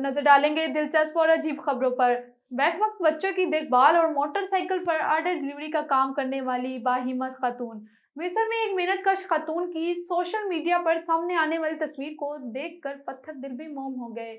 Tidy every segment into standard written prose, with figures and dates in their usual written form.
नजर डालेंगे दिलचस्प और अजीब खबरों पर। बैक वक्त बच्चों की देखभाल और मोटरसाइकिल पर ऑर्डर डिलीवरी का काम करने वाली बाहिम्मत खातून। मिस्र में एक मेहनतकश खातून की सोशल मीडिया पर सामने आने वाली तस्वीर को देखकर पत्थर दिल भी मोम हो गए।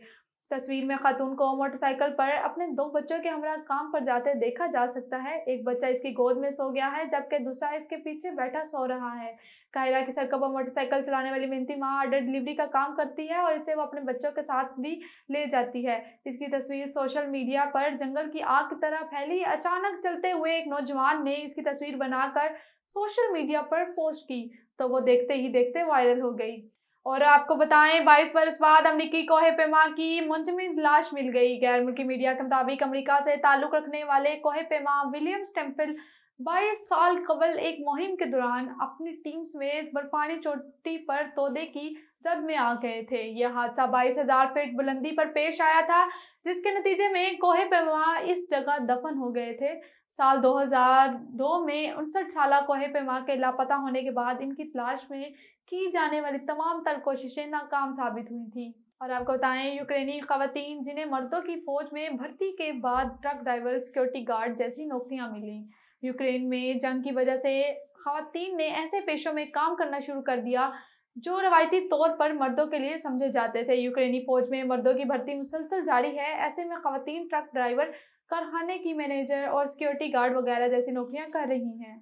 तस्वीर में खातून को मोटरसाइकिल पर अपने दो बच्चों के हमरा काम पर जाते देखा जा सकता है। एक बच्चा इसकी गोद में सो गया है जबकि दूसरा इसके पीछे बैठा सो रहा है। काहिरा की सड़कों पर मोटरसाइकिल चलाने वाली मेहनती माँ ऑर्डर डिलीवरी का काम करती है और इसे वो अपने बच्चों के साथ भी ले जाती है। इसकी तस्वीर सोशल मीडिया पर जंगल की आग की तरह फैली। अचानक चलते हुए एक नौजवान ने इसकी तस्वीर बनाकर सोशल मीडिया पर पोस्ट की तो वो देखते ही देखते वायरल हो गई। और आपको बताएं 22 बरस बाद अमरीकी कोहे पेमा की मुंजमद लाश मिल गई। गैर मुल्की मीडिया के मुताबिक अमरीका से ताल्लुक रखने वाले कोहे पेमा विलियम टेम्पल 22 साल कबल एक मुहिम के दौरान अपनी टीम समेत बर्फानी चोटी पर तोदे की जद में आ गए थे। यह हादसा 22,000 फीट बुलंदी पर पेश आया था जिसके नतीजे में कोहे पेमा इस जगह दफन हो गए थे। साल 2002 में 59 साल कोहे पेमा के लापता होने के बाद इनकी तलाश में की जाने वाली तमाम तर कोशिशें नाकाम साबित हुई थी। और आपको बताएं यूक्रेनी खवातीन जिन्हें मर्दों की फौज में भर्ती के बाद ट्रक ड्राइवर, सिक्योरिटी गार्ड जैसी नौकरियां मिली। यूक्रेन में जंग की वजह से खवातीन ने ऐसे पेशों में काम करना शुरू कर दिया जो रवायती तौर पर मर्दों के लिए समझे जाते थे। यूक्रेनी फौज में मर्दों की भर्ती मुसलसल जारी है। ऐसे में खवातीन ट्रक ड्राइवर, कारखाने की मैनेजर और सिक्योरिटी गार्ड वगैरह जैसी नौकरियां कर रही हैं।